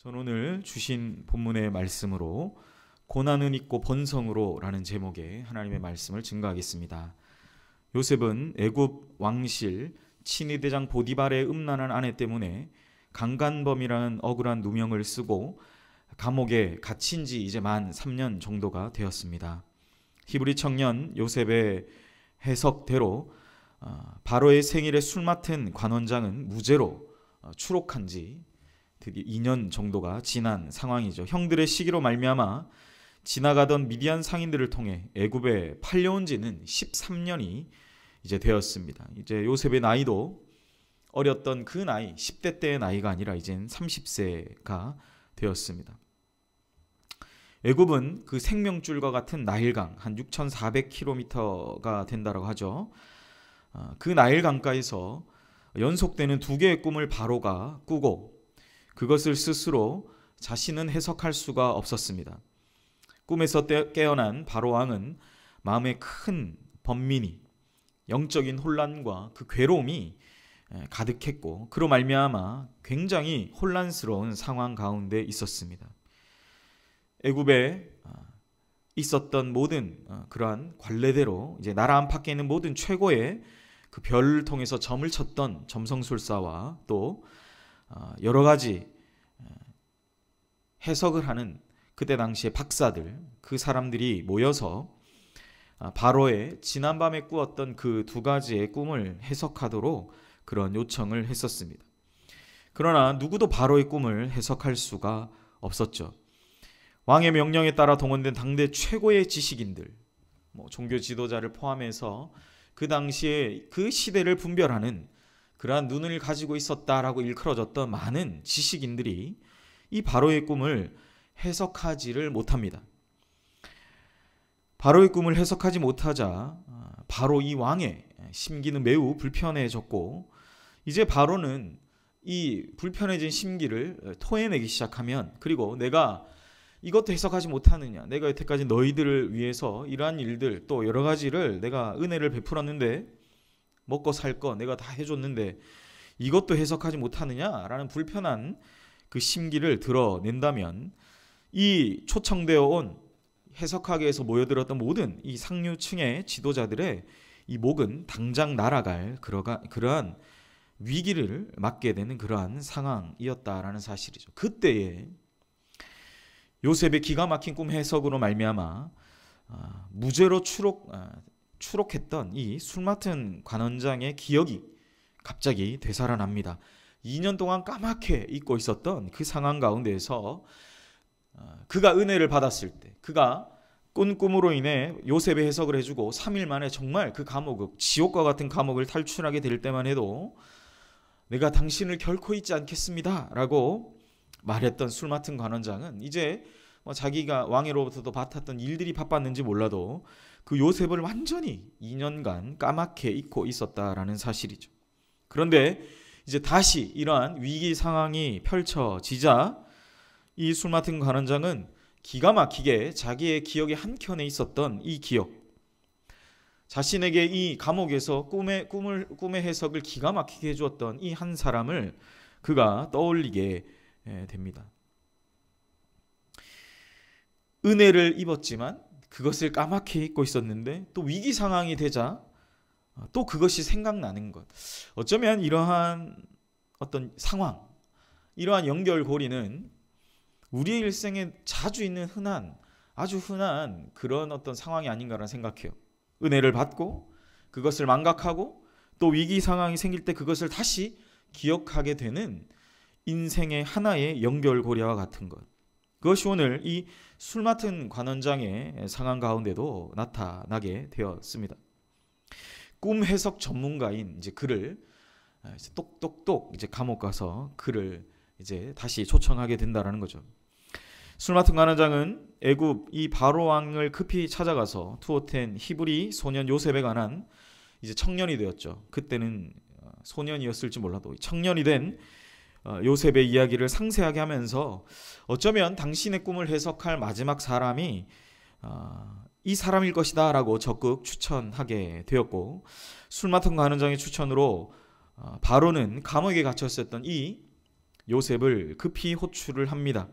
저는 오늘 주신 본문의 말씀으로 고난은 있고 번성으로 라는 제목의 하나님의 말씀을 증거하겠습니다. 요셉은 애굽 왕실 친위대장 보디발의 음란한 아내 때문에 강간범이라는 억울한 누명을 쓰고 감옥에 갇힌 지 이제 만 3년 정도가 되었습니다. 히브리 청년 요셉의 해석대로 바로의 생일에 술 맡은 관원장은 무죄로 추록한 지 드디어 2년 정도가 지난 상황이죠. 형들의 시기로 말미암아 지나가던 미디안 상인들을 통해 애굽에 팔려온 지는 13년이 이제 되었습니다. 이제 요셉의 나이도 어렸던 그 나이, 10대 때의 나이가 아니라 이젠 30세가 되었습니다. 애굽은 그 생명줄과 같은 나일강 한 6,400km가 된다고 하죠. 그 나일강가에서 연속되는 두 개의 꿈을 바로가 꾸고 그것을 스스로 자신은 해석할 수가 없었습니다. 꿈에서 깨어난 바로 왕은 마음에 큰 번민이, 영적인 혼란과 그 괴로움이 가득했고 그로 말미암아 굉장히 혼란스러운 상황 가운데 있었습니다. 애굽에 있었던 모든 그러한 관례대로 이제 나라 안팎에 있는 모든 최고의 그 별을 통해서 점을 쳤던 점성술사와 또 여러 가지 해석을 하는 그때 당시의 박사들, 그 사람들이 모여서 바로의 지난밤에 꾸었던 그 두 가지의 꿈을 해석하도록 그런 요청을 했었습니다. 그러나 누구도 바로의 꿈을 해석할 수가 없었죠. 왕의 명령에 따라 동원된 당대 최고의 지식인들, 종교 지도자를 포함해서 그 당시에 그 시대를 분별하는 그러한 눈을 가지고 있었다라고 일컬어졌던 많은 지식인들이 이 바로의 꿈을 해석하지를 못합니다. 바로의 꿈을 해석하지 못하자 바로 이 왕의 심기는 매우 불편해졌고 이제 바로는 이 불편해진 심기를 토해내기 시작하면 그리고 내가 이것도 해석하지 못하느냐, 내가 여태까지 너희들을 위해서 이러한 일들 또 여러 가지를 내가 은혜를 베풀었는데 먹고 살 거 내가 다 해줬는데 이것도 해석하지 못하느냐라는 불편한 그 심기를 드러낸다면 이 초청되어 온 해석하기 위해서 모여들었던 모든 이 상류층의 지도자들의 이 목은 당장 날아갈 그러한 위기를 맞게 되는 그러한 상황이었다라는 사실이죠. 그때에 요셉의 기가 막힌 꿈 해석으로 말미암아 무죄로 추록했던 이 술 맡은 관원장의 기억이 갑자기 되살아납니다. 2년 동안 까맣게 잊고 있었던 그 상황 가운데에서 그가 은혜를 받았을 때 그가 꾼 꿈으로 인해 요셉의 해석을 해주고 3일 만에 정말 그 감옥, 지옥과 같은 감옥을 탈출하게 될 때만 해도 내가 당신을 결코 잊지 않겠습니다 라고 말했던 술 맡은 관원장은 이제 자기가 왕으로부터도 받았던 일들이 바빴는지 몰라도 그 요셉을 완전히 2년간 까맣게 잊고 있었다라는 사실이죠. 그런데 이제 다시 이러한 위기 상황이 펼쳐지자 이 술 맡은 관원장은 기가 막히게 자기의 기억의 한켠에 있었던 이 기억, 자신에게 이 감옥에서 꿈의 해석을 기가 막히게 해주었던 이 한 사람을 그가 떠올리게 됩니다. 은혜를 입었지만 그것을 까맣게 잊고 있었는데 또 위기 상황이 되자 또 그것이 생각나는 것. 어쩌면 이러한 어떤 상황, 이러한 연결고리는 우리의 일생에 자주 있는 아주 흔한 그런 어떤 상황이 아닌가라는 생각해요. 은혜를 받고 그것을 망각하고 또 위기 상황이 생길 때 그것을 다시 기억하게 되는 인생의 하나의 연결고리와 같은 것. 그것이 오늘 이 술 맡은 관원장의 상황 가운데도 나타나게 되었습니다. 꿈 해석 전문가인 이제 그를 똑똑똑 이제 감옥 가서 그를 이제 다시 초청하게 된다라는 거죠. 술 맡은 관원장은 애굽 이 바로 왕을 급히 찾아가서 투호된 히브리 소년 요셉에 관한 이제 청년이 되었죠. 그때는 소년이었을지 몰라도 청년이 된 요셉의 이야기를 상세하게 하면서 어쩌면 당신의 꿈을 해석할 마지막 사람이 이 사람일 것이다 라고 적극 추천하게 되었고 술 맡은 관원장의 추천으로 바로는 감옥에 갇혔었던 이 요셉을 급히 호출을 합니다.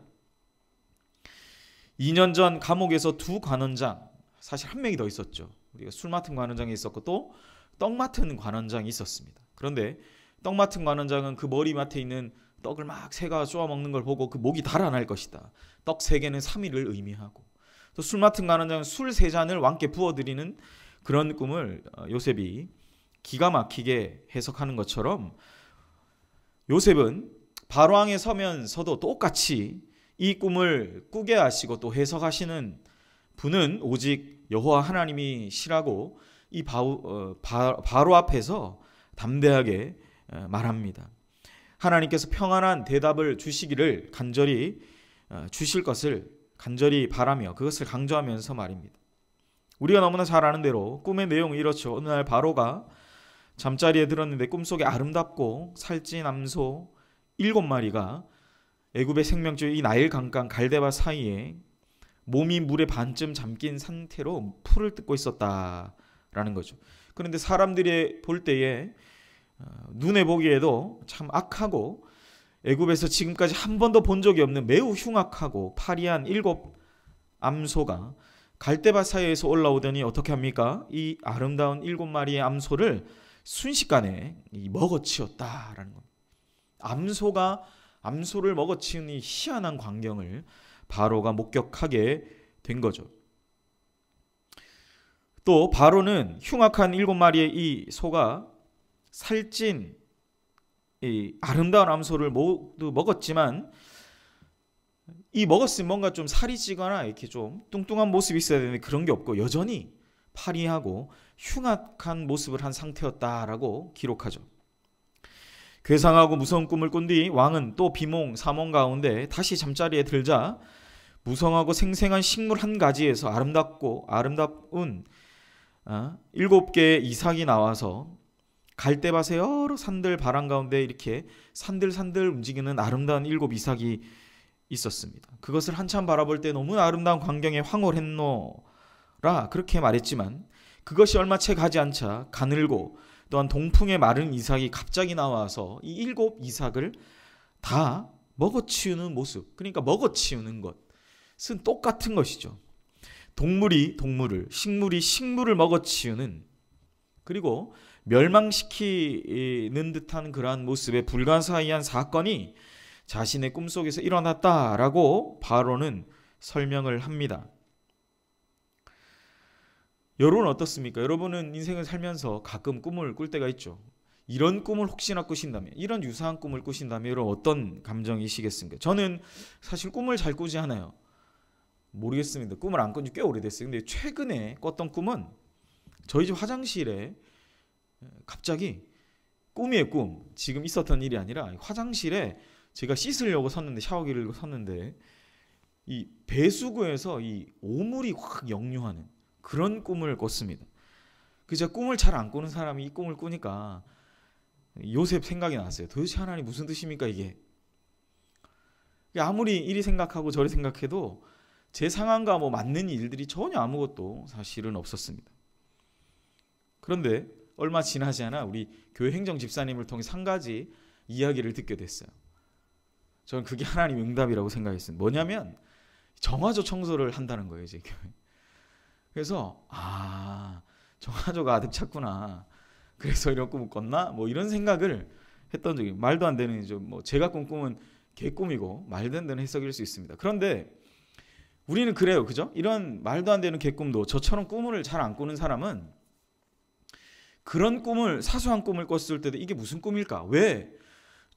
2년 전 감옥에서 두 관원장, 사실 한 명이 더 있었죠. 우리가 술 맡은 관원장이 있었고 또 떡 맡은 관원장이 있었습니다. 그런데 떡 맡은 관원장은 그 머리맡에 있는 떡을 막 새가 쪼아 먹는 걸 보고 그 목이 달아날 것이다. 떡 3개는 3일을 의미하고, 또 술 맡은 관원장은 술 3잔을 왕께 부어드리는 그런 꿈을 요셉이 기가 막히게 해석하는 것처럼, 요셉은 바로왕에 서면서도 똑같이 이 꿈을 꾸게 하시고 또 해석하시는 분은 오직 여호와 하나님이시라고 이 바로 앞에서 담대하게 말합니다. 하나님께서 평안한 대답을 주시기를 간절히 주실 것을 간절히 바라며 그것을 강조하면서 말입니다. 우리가 너무나 잘 아는 대로 꿈의 내용은 이렇죠. 어느 날 바로가 잠자리에 들었는데 꿈속에 아름답고 살찐 암소 7마리가 애굽의 생명줄 이 나일 강강 갈대밭 사이에 몸이 물에 반쯤 잠긴 상태로 풀을 뜯고 있었다라는 거죠. 그런데 사람들이 볼 때에 눈에 보기에도 참 악하고 애굽에서 지금까지 한 번도 본 적이 없는 매우 흉악하고 파리한 7 암소가 갈대밭 사이에서 올라오더니 어떻게 합니까? 이 아름다운 7마리의 암소를 순식간에 먹어치웠다라는 겁니다. 암소가 암소를 먹어치우는 이 희한한 광경을 바로가 목격하게 된 거죠. 또 바로는 흉악한 7마리의 이 소가 살찐 이 아름다운 암소를 모두 먹었지만, 이 먹었으면 뭔가 좀 살이 찌거나 이렇게 좀 뚱뚱한 모습이 있어야 되는데 그런 게 없고 여전히 파리하고 흉악한 모습을 한 상태였다라고 기록하죠. 괴상하고 무서운 꿈을 꾼 뒤 왕은 또 비몽 사몽 가운데 다시 잠자리에 들자 무성하고 생생한 식물 한 가지에서 아름다운 7개의 이삭이 나와서 갈대밭의 여러 산들 바람 가운데 이렇게 산들산들 움직이는 아름다운 7 이삭이 있었습니다. 그것을 한참 바라볼 때 너무 아름다운 광경에 황홀했노라 그렇게 말했지만, 그것이 얼마 채 가지 않자 가늘고 또한 동풍에 마른 이삭이 갑자기 나와서 이 7 이삭을 다 먹어치우는 모습, 그러니까 먹어치우는 것은 똑같은 것이죠. 동물이 동물을, 식물이 식물을 먹어치우는, 그리고 멸망시키는 듯한 그러한 모습의 불가사의한 사건이 자신의 꿈속에서 일어났다라고 바로는 설명을 합니다. 여러분은 어떻습니까? 여러분은 인생을 살면서 가끔 꿈을 꿀 때가 있죠. 이런 꿈을 혹시나 꾸신다면, 이런 유사한 꿈을 꾸신다면 여러분 어떤 감정이시겠습니까? 저는 사실 꿈을 잘 꾸지 않아요. 모르겠습니다. 꿈을 안 꾼 지 꽤 오래됐어요. 근데 최근에 꿨던 꿈은 저희 집 화장실에 갑자기 꿈이에요. 꿈. 지금 있었던 일이 아니라 화장실에 제가 씻으려고 섰는데, 샤워기를 섰는데 이 배수구에서 이 오물이 확 역류하는 그런 꿈을 꿨습니다. 제가 꿈을 잘 안 꾸는 사람이 이 꿈을 꾸니까 요셉 생각이 났어요. 도대체 하나님 무슨 뜻입니까 이게? 아무리 이리 생각하고 저리 생각해도 제 상황과 뭐 맞는 일들이 전혀 아무것도 사실은 없었습니다. 그런데 얼마 지나지 않아 우리 교회 행정 집사님을 통해 한 가지 이야기를 듣게 됐어요. 저는 그게 하나님 응답이라고 생각했어요. 뭐냐면 정화조 청소를 한다는 거예요, 제 교회. 그래서 정화조가 아득 찼구나. 그래서 이런 꿈을 꿨나? 뭐 이런 생각을 했던 적이, 말도 안 되는 뭐 제가 꾼 꿈은 개꿈이고 말도 안 되는 해석일 수 있습니다. 그런데 우리는 그래요, 그죠? 이런 말도 안 되는 개꿈도, 저처럼 꿈을 잘 안 꾸는 사람은 그런 꿈을, 사소한 꿈을 꿨을 때도 이게 무슨 꿈일까? 왜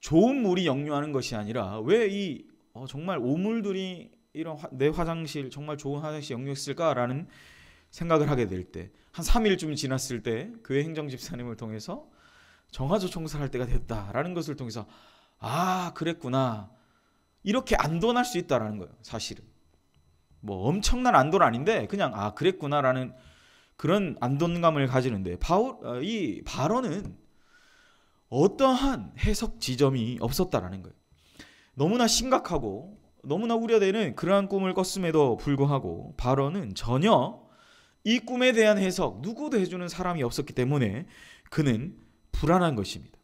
좋은 물이 역류하는 것이 아니라 왜 이 정말 오물들이 이런 내 화장실, 정말 좋은 화장실 역류했을까라는 생각을 하게 될 때, 한 3일쯤 지났을 때 교회 행정 집사님을 통해서 정화조 청소를 할 때가 됐다라는 것을 통해서 그랬구나, 이렇게 안도할 수 있다라는 거예요. 사실은 뭐 엄청난 안도는 아닌데 그냥 그랬구나라는 그런 안도감을 가지는데, 이 바로는 어떠한 해석 지점이 없었다라는 거예요. 너무나 심각하고 너무나 우려되는 그러한 꿈을 꿨음에도 불구하고 바로는 전혀 이 꿈에 대한 해석 누구도 해주는 사람이 없었기 때문에 그는 불안한 것입니다.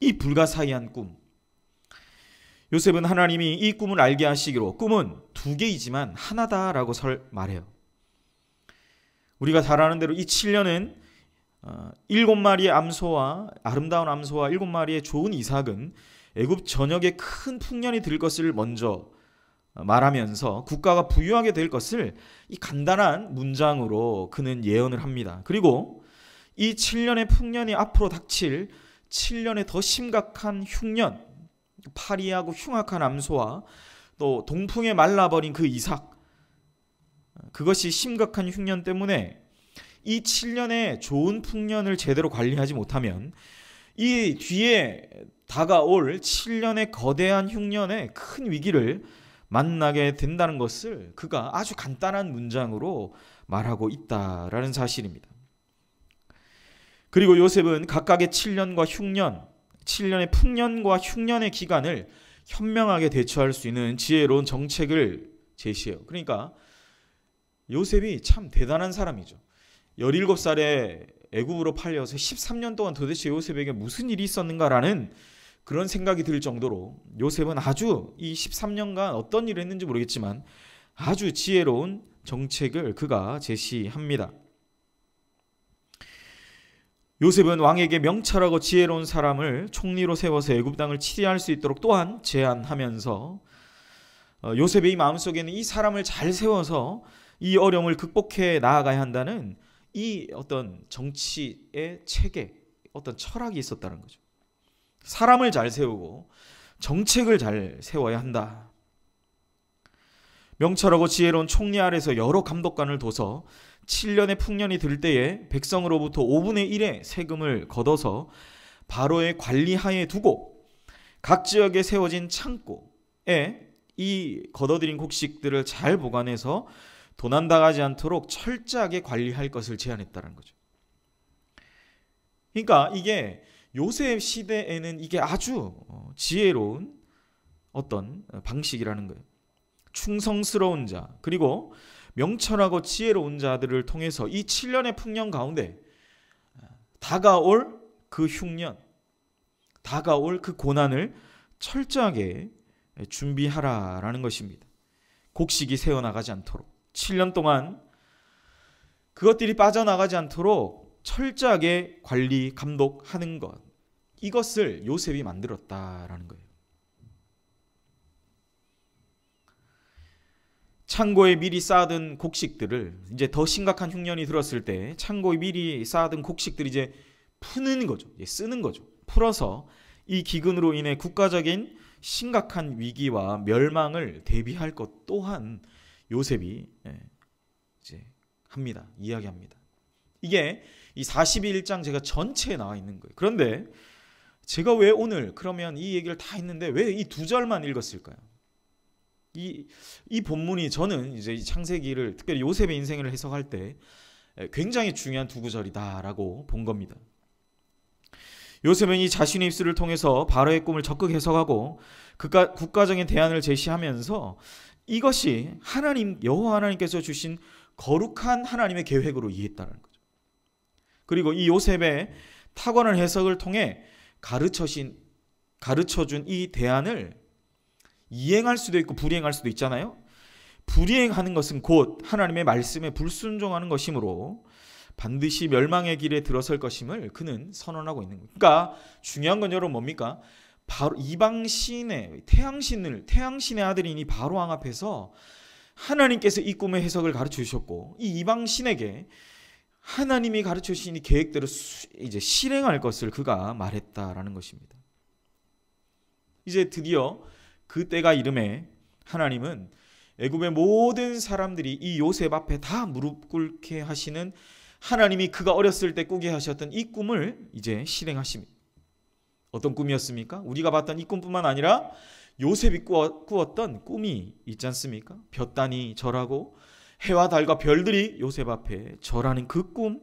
이 불가사의한 꿈, 요셉은 하나님이 이 꿈을 알게 하시기로 꿈은 두 개이지만 하나다라고 말해요. 우리가 잘 아는 대로 이 7년은 7마리의 암소와 아름다운 암소와 7마리의 좋은 이삭은 애굽 전역에 큰 풍년이 들 것을 먼저 말하면서 국가가 부유하게 될 것을 이 간단한 문장으로 그는 예언을 합니다. 그리고 이 7년의 풍년이 앞으로 닥칠 7년의 더 심각한 흉년, 파리하고 흉악한 암소와 또 동풍에 말라버린 그 이삭, 그것이 심각한 흉년 때문에 이 7년의 좋은 풍년을 제대로 관리하지 못하면 이 뒤에 다가올 7년의 거대한 흉년의 큰 위기를 만나게 된다는 것을 그가 아주 간단한 문장으로 말하고 있다라는 사실입니다. 그리고 요셉은 각각의 7년과 흉년, 7년의 풍년과 흉년의 기간을 현명하게 대처할 수 있는 지혜로운 정책을 제시해요. 그러니까 요셉이 참 대단한 사람이죠. 17살에 애굽으로 팔려서 13년 동안 도대체 요셉에게 무슨 일이 있었는가라는 그런 생각이 들 정도로 요셉은 아주 이 13년간 어떤 일을 했는지 모르겠지만 아주 지혜로운 정책을 그가 제시합니다. 요셉은 왕에게 명철하고 지혜로운 사람을 총리로 세워서 애굽 땅을 치리할 수 있도록 또한 제안하면서 요셉의 이 마음속에는 이 사람을 잘 세워서 이 어려움을 극복해 나아가야 한다는 이 어떤 정치의 체계, 어떤 철학이 있었다는 거죠. 사람을 잘 세우고 정책을 잘 세워야 한다. 명철하고 지혜로운 총리 아래서 여러 감독관을 둬서 7년의 풍년이 들 때에 백성으로부터 5분의 1의 세금을 걷어서 바로의 관리하에 두고 각 지역에 세워진 창고에 이 걷어들인 곡식들을 잘 보관해서 도난당하지 않도록 철저하게 관리할 것을 제안했다는 거죠. 그러니까 이게 요셉 시대에는 이게 아주 지혜로운 어떤 방식이라는 거예요. 충성스러운 자, 그리고 명철하고 지혜로운 자들을 통해서 이 7년의 풍년 가운데 다가올 그 흉년, 다가올 그 고난을 철저하게 준비하라라는 것입니다. 곡식이 새어나가지 않도록 7년 동안 그것들이 빠져나가지 않도록 철저하게 관리, 감독하는 것, 이것을 요셉이 만들었다라는 거예요. 창고에 미리 쌓아둔 곡식들을 이제 더 심각한 흉년이 들었을 때 창고에 미리 쌓아둔 곡식들이 이제 푸는 거죠. 쓰는 거죠. 풀어서 이 기근으로 인해 국가적인 심각한 위기와 멸망을 대비할 것 또한 요셉이 이제 합니다. 이야기합니다. 이게 이 42장 제가 전체에 나와 있는 거예요. 그런데 제가 왜 오늘 그러면 이 얘기를 다 했는데 왜 이 두 절만 읽었을까요? 이 본문이 저는 이제 이 창세기를 특별히 요셉의 인생을 해석할 때 굉장히 중요한 두 구절이다라고 본 겁니다. 요셉은 이 자신의 입술을 통해서 바로의 꿈을 적극 해석하고 국가적인 대안을 제시하면서 이것이 하나님 여호와 하나님께서 주신 거룩한 하나님의 계획으로 이해했다는 거죠. 그리고 이 요셉의 탁월한 해석을 통해 가르쳐준 이 대안을 이행할 수도 있고 불이행할 수도 있잖아요. 불이행하는 것은 곧 하나님의 말씀에 불순종하는 것이므로 반드시 멸망의 길에 들어설 것임을 그는 선언하고 있는 거예요. 그러니까 중요한 건 여러분 뭡니까? 바로 이방신의 태양신의 아들인 이 바로왕 앞에서 하나님께서 이 꿈의 해석을 가르쳐 주셨고 이 이방신에게 하나님이 가르쳐 주신 이 계획대로 이제 실행할 것을 그가 말했다라는 것입니다. 이제 드디어 그 때가 이름에 하나님은 애굽의 모든 사람들이 이 요셉 앞에 다 무릎 꿇게 하시는 하나님이 그가 어렸을 때 꾸게 하셨던 이 꿈을 이제 실행하십니다. 어떤 꿈이었습니까? 우리가 봤던 이 꿈뿐만 아니라 요셉이 꾸었던 꿈이 있지 않습니까? 볕단이 절하고 해와 달과 별들이 요셉 앞에 절하는 그 꿈,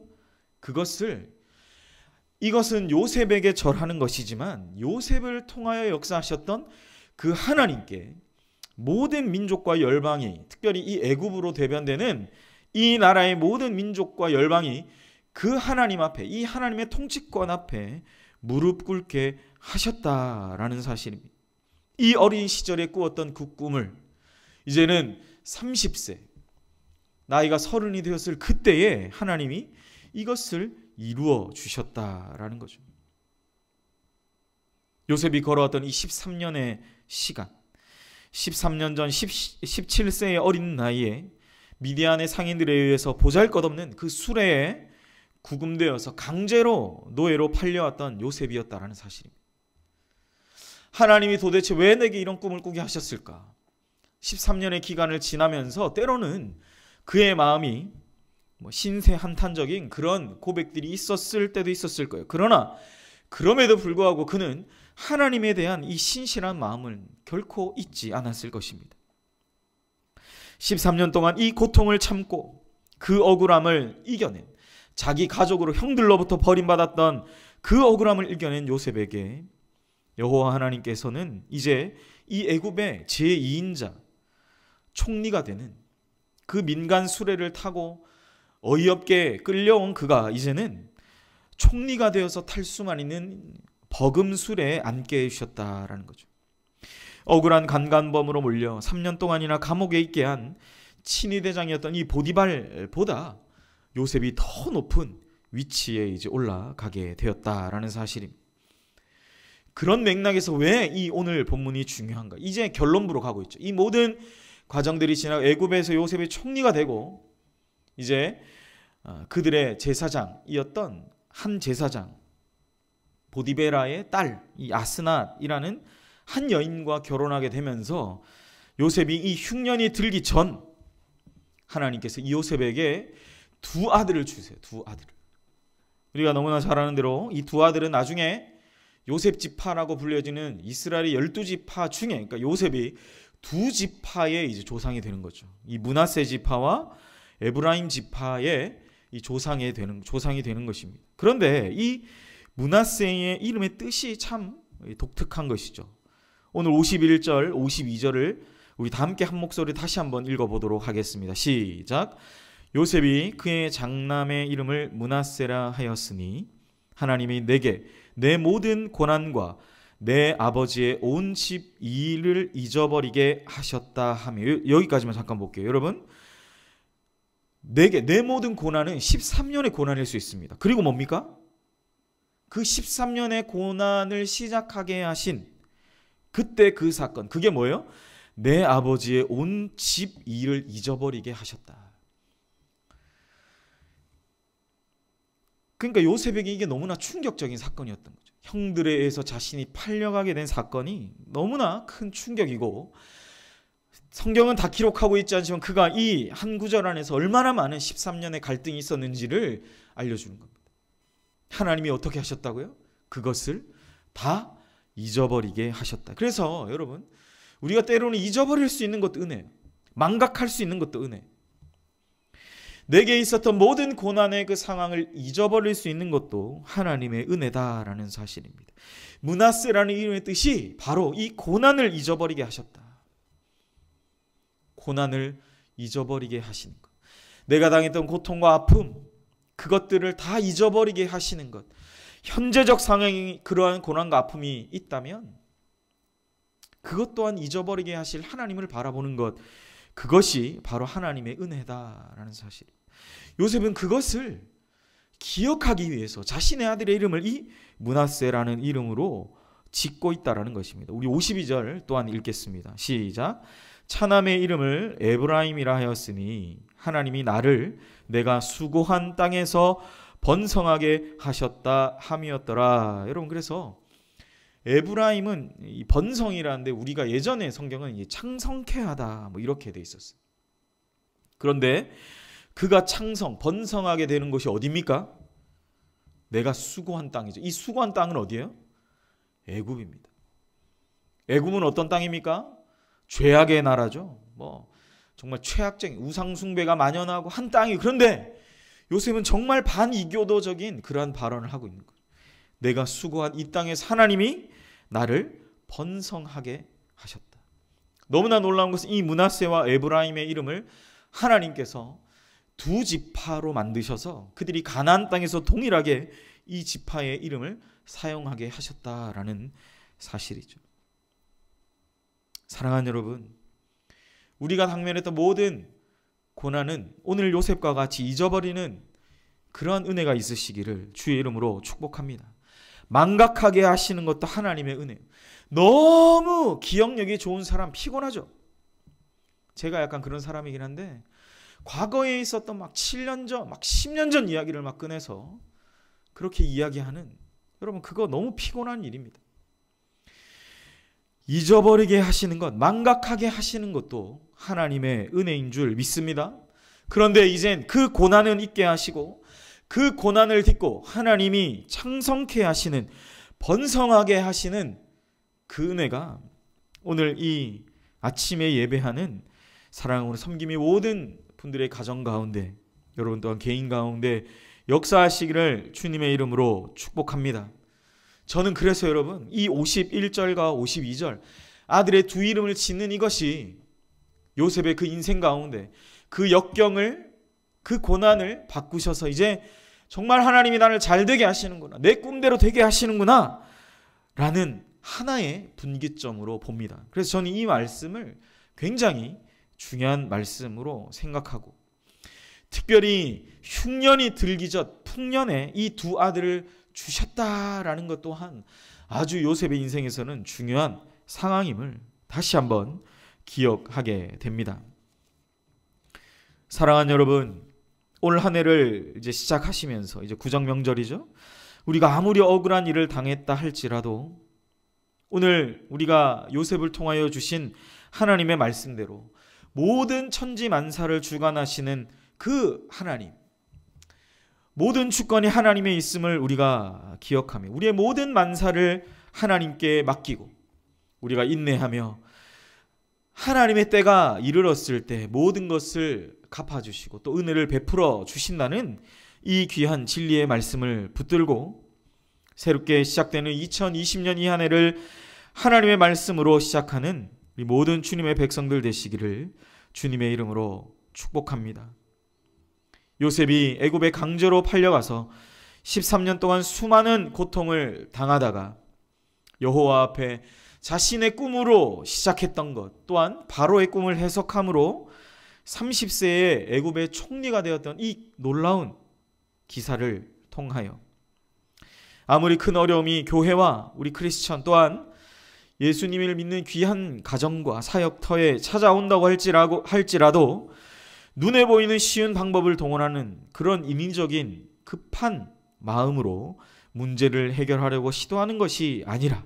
이것은 요셉에게 절하는 것이지만 요셉을 통하여 역사하셨던 그 하나님께 모든 민족과 열방이, 특별히 이 애굽으로 대변되는 이 나라의 모든 민족과 열방이 그 하나님 앞에, 이 하나님의 통치권 앞에 무릎 꿇게 하셨다라는 사실입니다. 이 어린 시절에 꾸었던 그 꿈을 이제는 30세, 나이가 30이 되었을 그때에 하나님이 이것을 이루어 주셨다라는 거죠. 요셉이 걸어왔던 이 13년의 시간, 13년 전 17세의 어린 나이에 미디안의 상인들에 의해서 보잘것없는 그 수레에 구금되어서 강제로 노예로 팔려왔던 요셉이었다라는 사실입니다. 하나님이 도대체 왜 내게 이런 꿈을 꾸게 하셨을까? 13년의 기간을 지나면서 때로는 그의 마음이 신세한탄적인 그런 고백들이 있었을 때도 있었을 거예요. 그러나 그럼에도 불구하고 그는 하나님에 대한 이 신실한 마음을 결코 잊지 않았을 것입니다. 13년 동안 이 고통을 참고 그 억울함을 이겨낸, 자기 가족으로 형들로부터 버림받았던 그 억울함을 이겨낸 요셉에게 여호와 하나님께서는 이제 이 애굽의 제2인자 총리가 되는 그 민간 수레를 타고 어이없게 끌려온 그가 이제는 총리가 되어서 탈 수만 있는 버금 수레에 앉게 해주셨다라는 거죠. 억울한 간간범으로 몰려 3년 동안이나 감옥에 있게 한 친위대장이었던 이 보디발보다 요셉이 더 높은 위치에 이제 올라가게 되었다라는 사실입니다. 그런 맥락에서 왜 이 오늘 본문이 중요한가? 이제 결론부로 가고 있죠. 이 모든 과정들이 지나 애굽에서 요셉이 총리가 되고 이제 그들의 제사장이었던 한 제사장 보디베라의 딸 이 아스낫이라는 한 여인과 결혼하게 되면서 요셉이 이 흉년이 들기 전 하나님께서 이 요셉에게 두 아들을 주세요. 두 아들을. 우리가 너무나 잘 아는 대로 이 두 아들은 나중에 요셉 지파라고 불려지는 이스라엘의 12지파 중에, 그러니까 요셉이 두 지파의 이제 조상이 되는 거죠. 이 므낫세 지파와 에브라임 지파의 이 조상이 되는 것입니다. 그런데 이 므낫세의 이름의 뜻이 참 독특한 것이죠. 오늘 51절, 52절을 우리 다 함께 한 목소리 다시 한번 읽어보도록 하겠습니다. 시작. 요셉이 그의 장남의 이름을 므낫세라 하였으니 하나님이 내게 내 모든 고난과 내 아버지의 온 집 일을 잊어버리게 하셨다 하며, 여기까지만 잠깐 볼게요. 여러분, 내게 내 모든 고난은 13년의 고난일 수 있습니다. 그리고 뭡니까? 그 13년의 고난을 시작하게 하신 그때 그 사건, 그게 뭐예요? 내 아버지의 온 집 일을 잊어버리게 하셨다. 그러니까 요셉에게 이게 너무나 충격적인 사건이었던 거죠. 형들에 의해서 자신이 팔려가게 된 사건이 너무나 큰 충격이고, 성경은 다 기록하고 있지 않지만 그가 이 한 구절 안에서 얼마나 많은 13년의 갈등이 있었는지를 알려주는 겁니다. 하나님이 어떻게 하셨다고요? 그것을 다 잊어버리게 하셨다. 그래서 여러분, 우리가 때로는 잊어버릴 수 있는 것도 은혜예요. 망각할 수 있는 것도 은혜예요. 내게 있었던 모든 고난의 그 상황을 잊어버릴 수 있는 것도 하나님의 은혜다라는 사실입니다. 므낫세라는 이름의 뜻이 바로 이 고난을 잊어버리게 하셨다. 고난을 잊어버리게 하시는 것. 내가 당했던 고통과 아픔, 그것들을 다 잊어버리게 하시는 것. 현재적 상황이 그러한 고난과 아픔이 있다면 그것 또한 잊어버리게 하실 하나님을 바라보는 것, 그것이 바로 하나님의 은혜다라는 사실. 요셉은 그것을 기억하기 위해서 자신의 아들의 이름을 이 므낫세라는 이름으로 짓고 있다라는 것입니다. 우리 52절 또한 읽겠습니다. 시작. 차남의 이름을 에브라임이라 하였으니 하나님이 나를 내가 수고한 땅에서 번성하게 하셨다 함이었더라. 여러분, 그래서 에브라임은 이 번성이라는데 우리가 예전에 성경은 창성케 하다 뭐 이렇게 돼 있었어요. 그런데 그가 번성하게 되는 곳이 어디입니까? 내가 수고한 땅이죠. 이 수고한 땅은 어디예요? 애굽입니다. 애굽은 어떤 땅입니까? 죄악의 나라죠. 정말 최악적인 우상 숭배가 만연하고 한 땅이. 그런데 요셉은 정말 반이교도적인 그러한 발언을 하고 있는 거예요. 내가 수고한 이 땅에서 하나님이 나를 번성하게 하셨다. 너무나 놀라운 것은 이 므낫세와 에브라임의 이름을 하나님께서 두 지파로 만드셔서 그들이 가나안 땅에서 동일하게 이 지파의 이름을 사용하게 하셨다라는 사실이죠. 사랑하는 여러분, 우리가 당면했던 모든 고난은 오늘 요셉과 같이 잊어버리는 그러한 은혜가 있으시기를 주의 이름으로 축복합니다. 망각하게 하시는 것도 하나님의 은혜예요. 너무 기억력이 좋은 사람 피곤하죠. 제가 약간 그런 사람이긴 한데 과거에 있었던 막 7년 전, 막 10년 전 이야기를 막 꺼내서 그렇게 이야기하는, 여러분 그거 너무 피곤한 일입니다. 잊어버리게 하시는 것, 망각하게 하시는 것도 하나님의 은혜인 줄 믿습니다. 그런데 이젠 그 고난은 잊게 하시고 그 고난을 딛고 하나님이 창성케 하시는, 번성하게 하시는 그 은혜가 오늘 이 아침에 예배하는 사랑하는 섬김이 모든 분들의 가정 가운데, 여러분 또한 개인 가운데 역사하시기를 주님의 이름으로 축복합니다. 저는 그래서 여러분 이 51절과 52절 아들의 두 이름을 짓는 이것이 요셉의 그 인생 가운데 그 역경을, 그 고난을 바꾸셔서 이제 정말 하나님이 나를 잘 되게 하시는구나, 내 꿈대로 되게 하시는구나 라는 하나의 분기점으로 봅니다. 그래서 저는 이 말씀을 굉장히 중요한 말씀으로 생각하고, 특별히 흉년이 들기 전 풍년에 이 두 아들을 주셨다라는 것 또한 아주 요셉의 인생에서는 중요한 상황임을 다시 한번 기억하게 됩니다. 사랑하는 여러분, 올 한 해를 이제 시작하시면서 이제 구정명절이죠. 우리가 아무리 억울한 일을 당했다 할지라도 오늘 우리가 요셉을 통하여 주신 하나님의 말씀대로 모든 천지만사를 주관하시는 그 하나님, 모든 주권이 하나님의 있음을 우리가 기억하며 우리의 모든 만사를 하나님께 맡기고 우리가 인내하며 하나님의 때가 이르렀을 때 모든 것을 갚아주시고 또 은혜를 베풀어 주신다는 이 귀한 진리의 말씀을 붙들고 새롭게 시작되는 2020년 이 한 해를 하나님의 말씀으로 시작하는 우리 모든 주님의 백성들 되시기를 주님의 이름으로 축복합니다. 요셉이 애굽에 강제로 팔려가서 13년 동안 수많은 고통을 당하다가 여호와 앞에 자신의 꿈으로 시작했던 것, 또한 바로의 꿈을 해석함으로 30세에 애굽의 총리가 되었던 이 놀라운 기사를 통하여 아무리 큰 어려움이 교회와 우리 크리스천 또한 예수님을 믿는 귀한 가정과 사역터에 찾아온다고 할지라도 눈에 보이는 쉬운 방법을 동원하는 그런 인위적인 급한 마음으로 문제를 해결하려고 시도하는 것이 아니라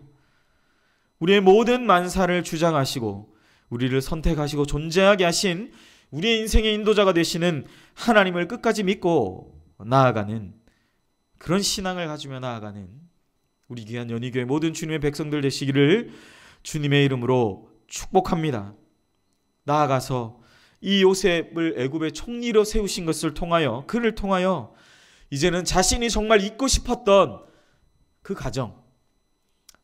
우리의 모든 만사를 주장하시고 우리를 선택하시고 존재하게 하신 우리의 인생의 인도자가 되시는 하나님을 끝까지 믿고 나아가는 그런 신앙을 가지며 나아가는 우리 귀한 연희교회 모든 주님의 백성들 되시기를 주님의 이름으로 축복합니다. 나아가서 이 요셉을 애굽의 총리로 세우신 것을 통하여, 그를 통하여 이제는 자신이 정말 잊고 싶었던 그 가정,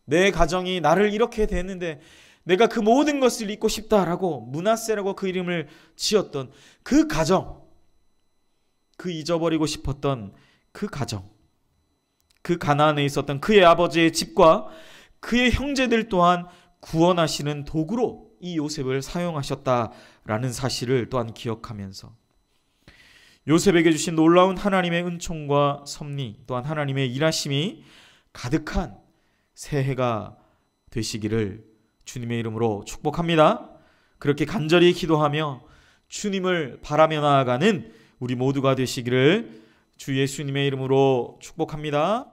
내 가정이 나를 이렇게 됐는데 내가 그 모든 것을 잊고 싶다라고 므낫세라고 그 이름을 지었던 그 가정, 그 잊어버리고 싶었던 그 가정, 그 가나안에 있었던 그의 아버지의 집과 그의 형제들 또한 구원하시는 도구로 이 요셉을 사용하셨다라는 사실을 또한 기억하면서 요셉에게 주신 놀라운 하나님의 은총과 섭리 또한 하나님의 일하심이 가득한 새해가 되시기를 주님의 이름으로 축복합니다. 그렇게 간절히 기도하며 주님을 바라며 나아가는 우리 모두가 되시기를 주 예수님의 이름으로 축복합니다.